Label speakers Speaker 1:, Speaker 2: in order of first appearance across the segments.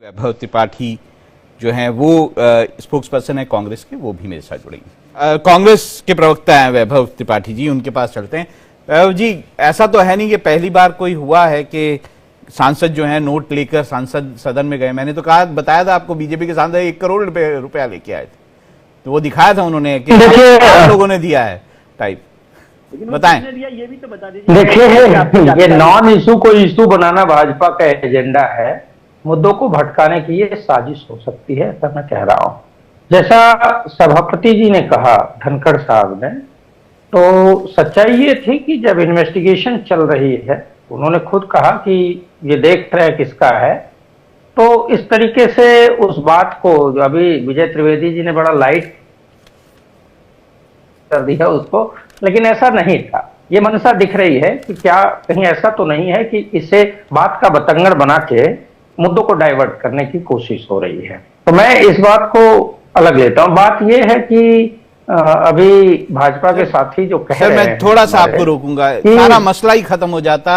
Speaker 1: वैभव त्रिपाठी जो हैं वो स्पोक्स पर्सन है कांग्रेस के, वो भी मेरे साथ जुड़ेंगे। कांग्रेस के प्रवक्ता हैं वैभव त्रिपाठी जी, उनके पास चलते हैं। वैभव जी, ऐसा तो है नहीं कि पहली बार कोई हुआ है कि सांसद जो है नोट लेकर सांसद सदन में गए। मैंने तो कहा, बताया था आपको, बीजेपी के सांसद 1 करोड़ रुपया लेके आए थे, तो वो दिखाया था उन्होंने कि आप लोगों ने दिया है टाइप। बताएं।
Speaker 2: ये भी तो बता दीजिए। देखिए, ये नॉन इशू को इशू बनाना भाजपा का एजेंडा है। मुद्दों को भटकाने की ये साजिश हो सकती है, ऐसा मैं कह रहा हूं। जैसा सभापति जी ने कहा, धनखड़ साहब ने, तो सच्चाई ये थी कि जब इन्वेस्टिगेशन चल रही है, उन्होंने खुद कहा कि ये देख रहे हैं किसका है, तो इस तरीके से उस बात को अभी विजय त्रिवेदी जी ने बड़ा लाइट कर दिया उसको, लेकिन ऐसा नहीं था। ये मंशा दिख रही है कि क्या कहीं ऐसा तो नहीं है कि इसे बात का बतंगड़ बना के मुद्दों को डाइवर्ट करने की कोशिश हो रही है। तो मैं इस बात को अलग लेता हूं। बात यह है कि अभी भाजपा के साथी जो कह रहे हैं,
Speaker 1: मैं थोड़ा सा आपको रोकूंगा, सारा मसला ही खत्म हो जाता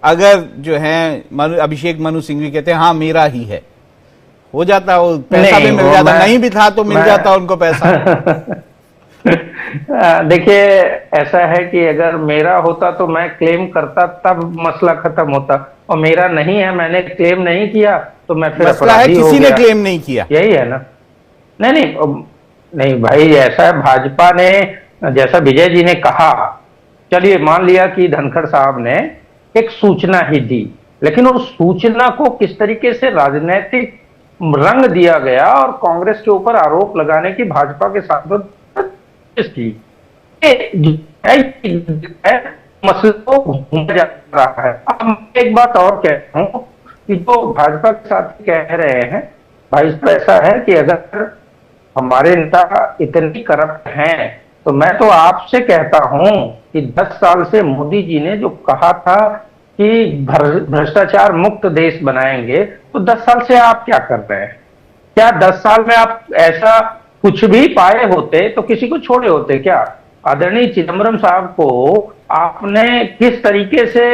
Speaker 1: अगर जो है अभिषेक मनु सिंघवी कहते हैं हाँ मेरा ही है, हो जाता, वो पैसा भी मिल जाता, नहीं भी था तो मिल जाता उनको पैसा।
Speaker 2: देखिए, ऐसा है कि अगर मेरा होता तो मैं क्लेम करता, तब मसला खत्म होता, और मेरा नहीं है, मैंने क्लेम नहीं किया, तो मैं फिर
Speaker 1: मसला है किसी ने क्लेम नहीं किया,
Speaker 2: यही है ना। नहीं भाई, ऐसा है, भाजपा ने, जैसा विजय जी ने कहा, चलिए मान लिया कि धनखड़ साहब ने एक सूचना ही दी, लेकिन उस सूचना को किस तरीके से राजनीतिक रंग दिया गया और कांग्रेस के ऊपर आरोप लगाने की भाजपा के सांसद की मसले को घूमा जा रहा है। अब एक बात और कहता हूं कि जो भाजपा के साथी कह रहे हैं, भाजपा ऐसा है कि अगर हमारे नेता इतने करप्ट हैं, तो मैं तो आपसे कहता हूं कि 10 साल से मोदी जी ने जो कहा था कि भ्रष्टाचार मुक्त देश बनाएंगे, तो 10 साल से आप क्या कर रहे हैं? क्या 10 साल में आप ऐसा कुछ भी पाए होते तो किसी को छोड़े होते क्या? आदरणीय चिदंबरम साहब को आपने किस तरीके से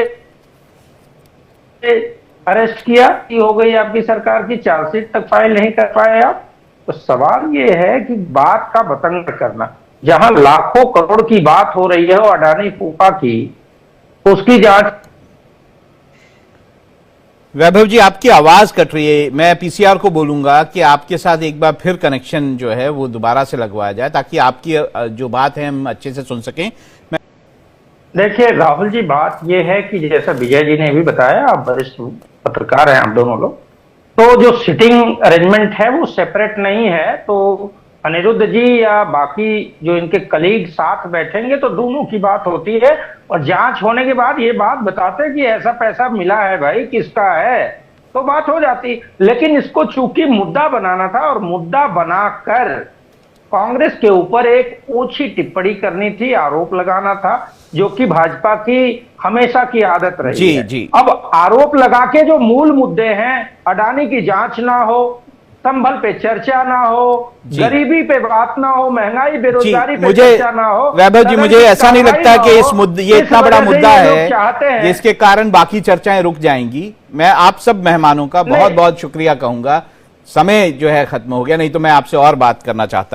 Speaker 2: अरेस्ट किया कि हो गई आपकी सरकार की चार्जशीट तक फाइल नहीं कर पाए आप? तो सवाल ये है कि बात का बतंगड़ करना, जहां लाखों करोड़ की बात हो रही है वो अडानी फूफा की, उसकी जांच।
Speaker 1: वैभव जी, आपकी आवाज कट रही है, मैं पीसीआर को बोलूंगा कि आपके साथ एक बार फिर कनेक्शन जो है वो दोबारा से लगवाया जाए, ताकि आपकी जो बात है हम अच्छे से सुन सकें।
Speaker 2: देखिए राहुल जी, बात ये है कि जैसा विजय जी ने भी बताया, आप वरिष्ठ पत्रकार हैं आप दोनों लोग, तो जो सिटिंग अरेंजमेंट है वो सेपरेट नहीं है। तो अनिरुद्ध जी या बाकी जो इनके कलीग साथ बैठेंगे तो दोनों की बात होती है, और जांच होने के बाद ये बात बताते हैं कि ऐसा पैसा मिला है भाई, किसका है, तो बात हो जाती। लेकिन इसको चूंकि मुद्दा बनाना था, और मुद्दा बनाकर कांग्रेस के ऊपर एक ऊंची टिप्पणी करनी थी, आरोप लगाना था, जो कि भाजपा की हमेशा की आदत रही है।
Speaker 1: जी।
Speaker 2: अब आरोप लगा के जो मूल मुद्दे हैं, अडानी की जांच ना हो, संभल पे चर्चा ना हो, गरीबी पे बात ना हो, महंगाई बेरोजगारी पे चर्चा ना हो।
Speaker 1: वैभव जी, मुझे ऐसा नहीं लगता कि इस मुद्दे, ये इतना बड़ा मुद्दा है जिसके कारण बाकी चर्चाएं रुक जाएंगी। मैं आप सब मेहमानों का बहुत बहुत शुक्रिया कहूंगा। समय जो है खत्म हो गया, नहीं तो मैं आपसे और बात करना चाहता।